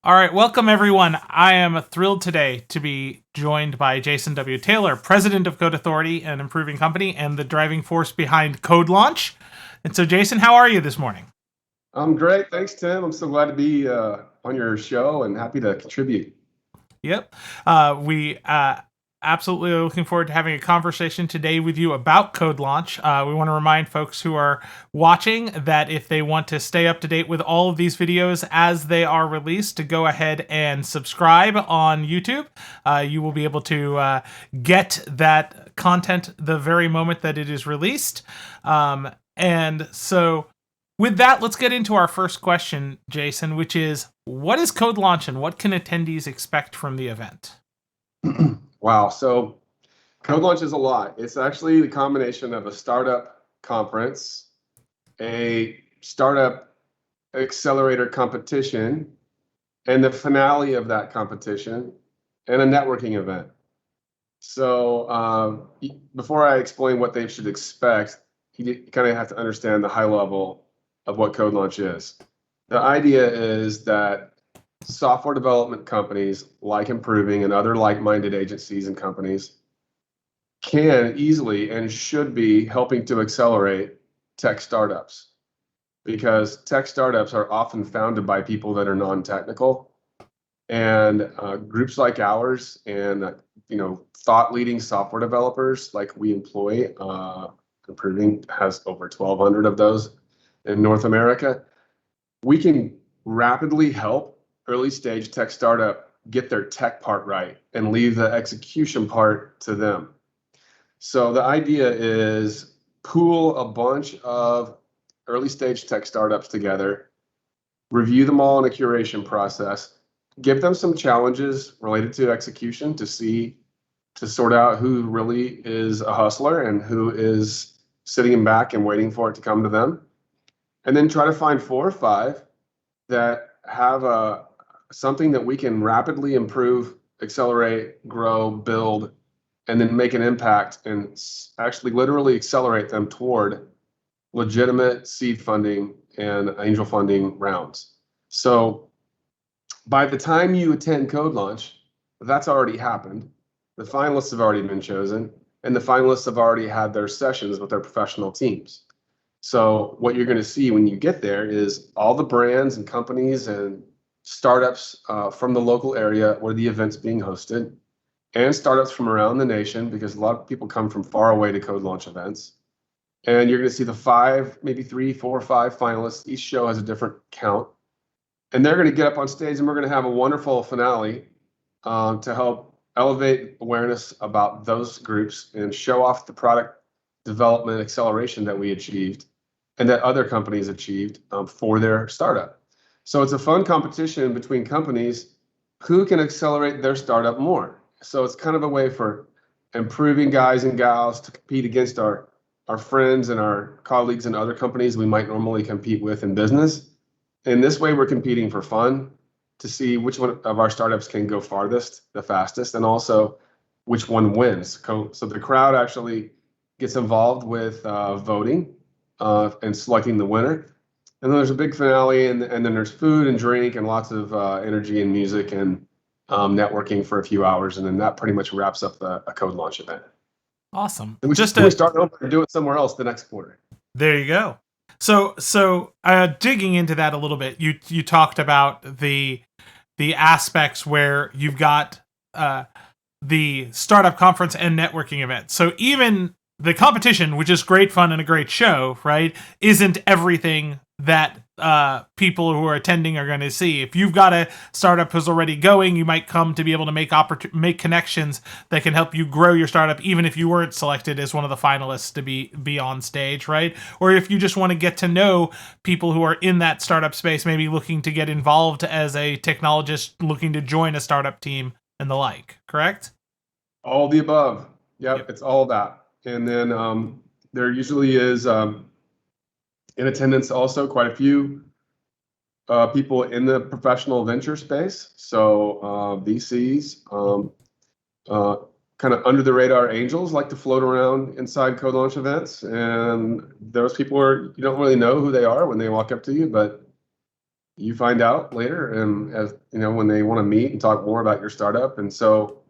All right, welcome everyone. I am thrilled today to be joined by Jason W. Taylor, president of Code Authority, an improving company, and the driving force behind CodeLaunch. And so, Jason, how are you this morning? I'm great. Thanks, Tim. I'm so glad to be on your show and happy to contribute. Yep. We absolutely are looking forward to having a conversation today with you about CodeLaunch. We want to remind folks who are watching that if they want to stay up to date with all of these videos as they are released, to go ahead and subscribe on YouTube. You will be able to get that content the very moment that it is released. And so with that, let's get into our first question, Jason, which is, what is CodeLaunch and what can attendees expect from the event? Wow. So CodeLaunch is a lot. It's actually the combination of a startup conference, a startup accelerator competition, and the finale of that competition, and a networking event. So before I explain what they should expect, you kind of have to understand the high level of what CodeLaunch is. The idea is that software development companies like Improving and other like-minded agencies and companies can easily and should be helping to accelerate tech startups, because tech startups are often founded by people that are non-technical, and groups like ours and thought-leading software developers like we employ. Improving has over 1,200 of those in North America. We can rapidly help early stage tech startup get their tech part right and leave the execution part to them. So the idea is pool a bunch of early stage tech startups together, review them all in a curation process, give them some challenges related to execution to sort out who really is a hustler and who is sitting back and waiting for it to come to them. And then try to find 4 or 5 that have something that we can rapidly improve, accelerate, grow, build, and then make an impact and actually literally accelerate them toward legitimate seed funding and angel funding rounds. So by the time you attend CodeLaunch, that's already happened. The finalists have already been chosen, and the finalists have already had their sessions with their professional teams. So what you're going to see when you get there is all the brands and companies and startups from the local area where the event's being hosted, and startups from around the nation, because a lot of people come from far away to CodeLaunch events. And you're going to see the 5, maybe 3, 4, 5 finalists. Each show has a different count. And they're going to get up on stage, and we're going to have a wonderful finale to help elevate awareness about those groups and show off the product development acceleration that we achieved and that other companies achieved for their startup. So it's a fun competition between companies who can accelerate their startup more. So it's kind of a way for improving guys and gals to compete against our friends and our colleagues in other companies we might normally compete with in business. In this way, we're competing for fun to see which one of our startups can go farthest, the fastest, and also which one wins. So the crowd actually gets involved with voting and selecting the winner. And then there's a big finale, and then there's food and drink and lots of energy and music and networking for a few hours, and then that pretty much wraps up a CodeLaunch event. Awesome. And we start over and do it somewhere else the next quarter. There you go. So digging into that a little bit, you talked about the aspects where you've got the startup conference and networking event. So even the competition, which is great fun and a great show, right, isn't everything that people who are attending are going to see. If you've got a startup who's already going, you might come to be able to make connections that can help you grow your startup, even if you weren't selected as one of the finalists to be on stage, right? Or if you just want to get to know people who are in that startup space, maybe looking to get involved as a technologist, looking to join a startup team and the like, correct? All the above. Yep. It's all that. And then there usually is in attendance also quite a few people in the professional venture space. So VCs, kind of under the radar angels like to float around inside CodeLaunch events. And those people you don't really know who they are when they walk up to you, but you find out later, and as you know, when they want to meet and talk more about your startup. And so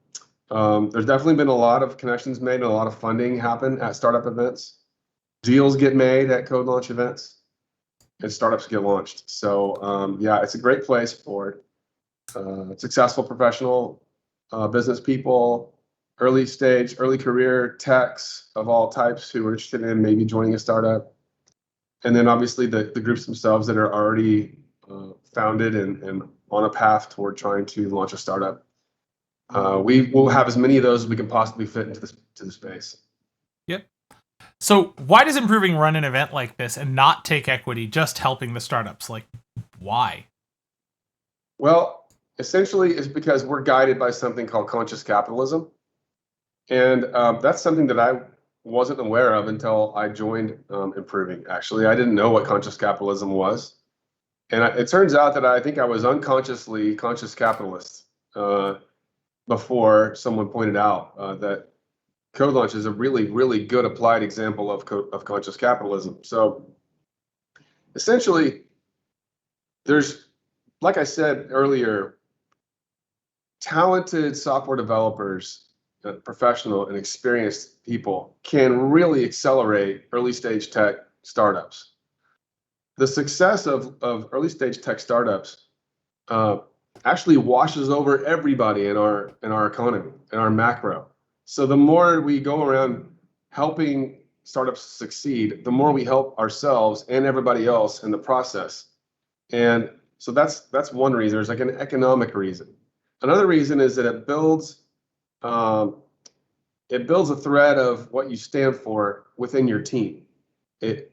there's definitely been a lot of connections made and a lot of funding happen at startup events. Deals get made at code launch events, and startups get launched. So yeah, it's a great place for successful professional business people, early stage, early career techs of all types who are interested in maybe joining a startup. And then obviously the groups themselves that are already founded and on a path toward trying to launch a startup. We will have as many of those as we can possibly fit into the space. Yep. So why does Improving run an event like this and not take equity, just helping the startups? Like, why? Well, essentially, it's because we're guided by something called conscious capitalism. And that's something that I wasn't aware of until I joined Improving. Actually, I didn't know what conscious capitalism was. And it turns out that I think I was unconsciously conscious capitalist before someone pointed out that CodeLaunch is a really, really good applied example of conscious capitalism. So essentially, there's, like I said earlier, talented software developers, professional and experienced people can really accelerate early stage tech startups. The success of early stage tech startups actually washes over everybody in our economy, in our macro. So the more we go around helping startups succeed, the more we help ourselves and everybody else in the process. And so that's one reason. There's like an economic reason. Another reason is that um, it builds a thread of what you stand for within your team. It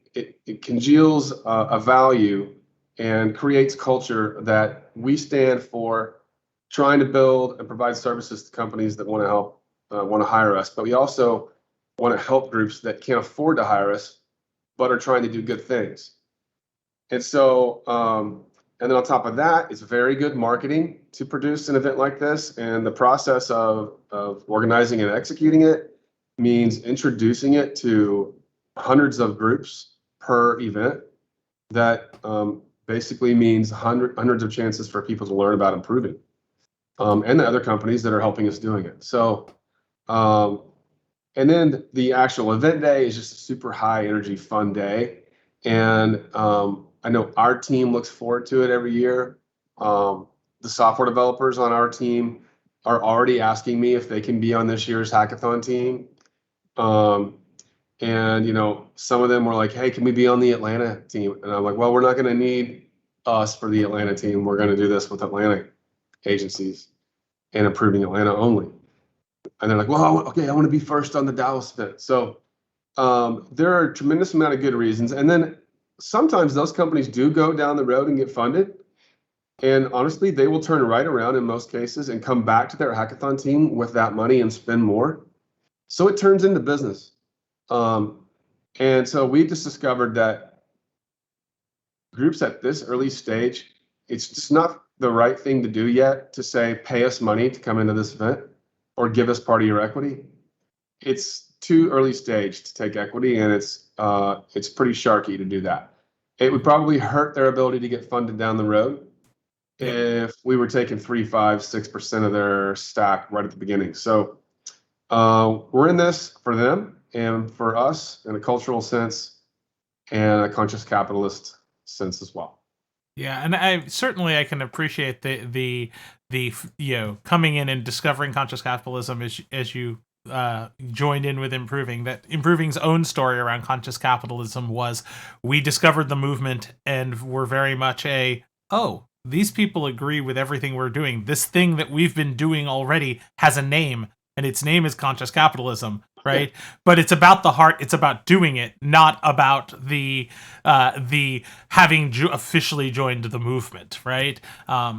congeals a value and creates culture that we stand for trying to build and provide services to companies that want to help, want to hire us. But we also want to help groups that can't afford to hire us, but are trying to do good things. And so, and then on top of that, it's very good marketing to produce an event like this. And the process of organizing and executing it means introducing it to hundreds of groups per event. That basically means hundreds of chances for people to learn about Improving, and the other companies that are helping us doing it. So, and then the actual event day is just a super high energy, fun day. And I know our team looks forward to it every year. The software developers on our team are already asking me if they can be on this year's hackathon team. And you know, some of them were like, "Hey, can we be on the Atlanta team?" And I'm like, "Well, we're not going to need us for the Atlanta team. We're going to do this with Atlanta agencies and Improving Atlanta only." And they're like, "Well, okay, I want to be first on the Dallas event." So there are a tremendous amount of good reasons. And then sometimes those companies do go down the road and get funded. And honestly, they will turn right around in most cases and come back to their hackathon team with that money and spend more. So it turns into business. And so we just discovered that groups at this early stage, it's just not the right thing to do yet to say, pay us money to come into this event or give us part of your equity. It's too early stage to take equity, and it's pretty sharky to do that. It would probably hurt their ability to get funded down the road if we were taking 3, 5, 6% of their stack right at the beginning. So we're in this for them and for us in a cultural sense and a conscious capitalist sense as well. Yeah, and I can appreciate the you know, coming in and discovering conscious capitalism as you joined in with Improving. That Improving's own story around conscious capitalism was, we discovered the movement and were very much these people agree with everything we're doing. This thing that we've been doing already has a name, and its name is conscious capitalism, right? Yeah. But it's about the heart. It's about doing it, not about the having officially joined the movement, right?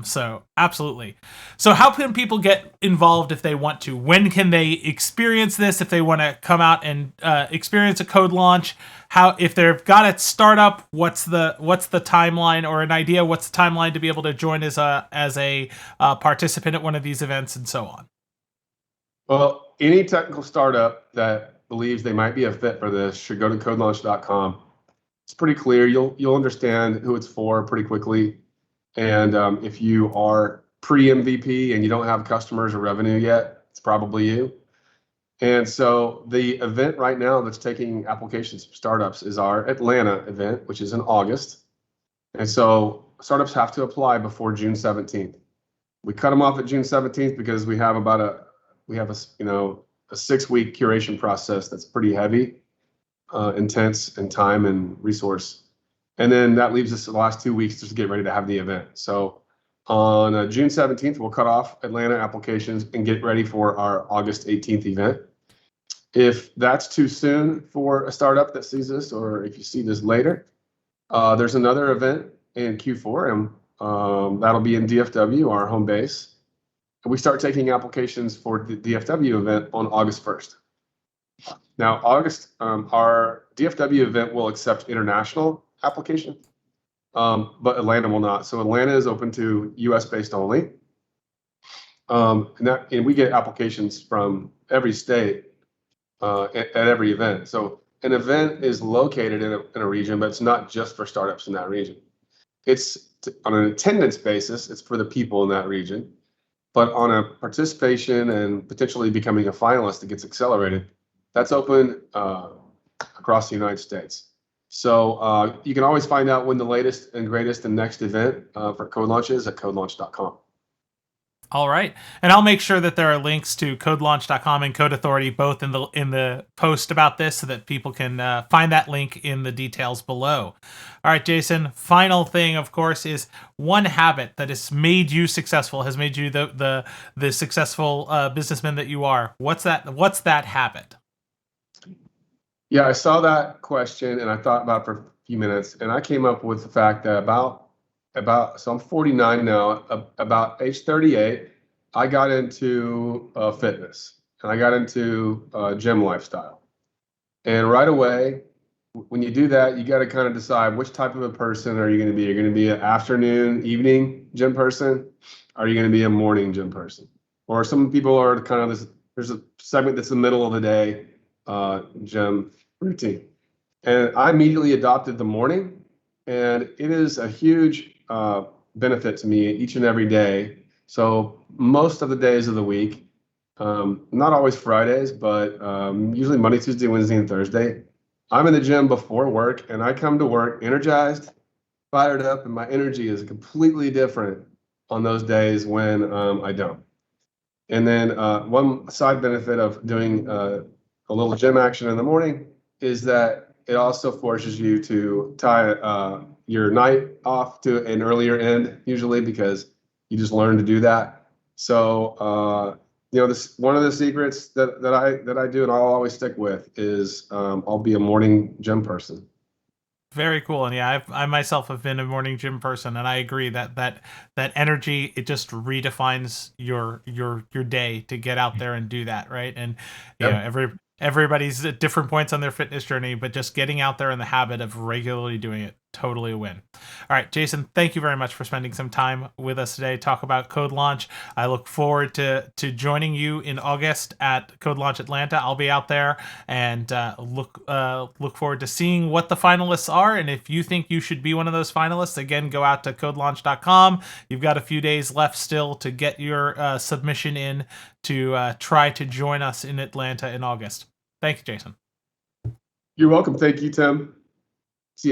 So absolutely. So how can people get involved if they want to? When can they experience this? If they want to come out and experience a code launch, how, if they've got a startup, what's the timeline, or an idea? What's the timeline to be able to join as a participant at one of these events, and so on? Well, any technical startup that believes they might be a fit for this should go to CodeLaunch.com. It's pretty clear. You'll understand who it's for pretty quickly. And if you are pre-MVP and you don't have customers or revenue yet, it's probably you. And so the event right now that's taking applications from startups is our Atlanta event, which is in August. And so startups have to apply before June 17th. We cut them off at June 17th because we have a 6-week curation process that's pretty heavy, intense in time and resource. And then that leaves us the last 2 weeks just to get ready to have the event. So on June 17th, we'll cut off Atlanta applications and get ready for our August 18th event. If that's too soon for a startup that sees this, or if you see this later, there's another event in Q4, and that'll be in DFW, our home base. And we start taking applications for the DFW event on August 1st. Now, our DFW event will accept international application, but Atlanta will not. So Atlanta is open to US based only. And we get applications from every state at every event. So an event is located in a region, but it's not just for startups in that region. It's on an attendance basis, it's for the people in that region. But on a participation and potentially becoming a finalist that gets accelerated, that's open across the United States. So you can always find out when the latest and greatest and next event for CodeLaunch is at CodeLaunch.com. All right, and I'll make sure that there are links to CodeLaunch.com and Code Authority both in the post about this, so that people can find that link in the details below. All right, Jason. Final thing, of course, is one habit that has made you successful, has made you the successful businessman that you are. What's that habit? Yeah, I saw that question and I thought about it for a few minutes, and I came up with the fact that so I'm 49 now. About age 38, I got into fitness, and I got into gym lifestyle. And right away, when you do that, you got to kind of decide which type of a person are you going to be. You're going to be an afternoon, evening gym person. Are you going to be a morning gym person? Or some people are kind of this. There's a segment that's the middle of the day gym routine. And I immediately adopted the morning, and it is a huge benefit to me each and every day. So most of the days of the week, not always Fridays, but usually Monday, Tuesday, Wednesday, and Thursday, I'm in the gym before work, and I come to work energized, fired up, and my energy is completely different on those days when I don't. And then one side benefit of doing a little gym action in the morning is that it also forces you to tie your night off to an earlier end, usually, because you just learn to do that. So this one of the secrets that I do and I'll always stick with is I'll be a morning gym person. Very cool. And yeah, I myself have been a morning gym person, and I agree that energy, it just redefines your day to get out there and do that, right? And Yep. everybody's at different points on their fitness journey, but just getting out there in the habit of regularly doing it, totally a win. All right, Jason, thank you very much for spending some time with us today, talk about Code Launch. I look forward to joining you in August at Code Launch Atlanta. I'll be out there, and look forward to seeing what the finalists are. And if you think you should be one of those finalists, again, go out to CodeLaunch.com. You've got a few days left still to get your submission in to try to join us in Atlanta in August. Thank you, Jason. You're welcome. Thank you, Tim.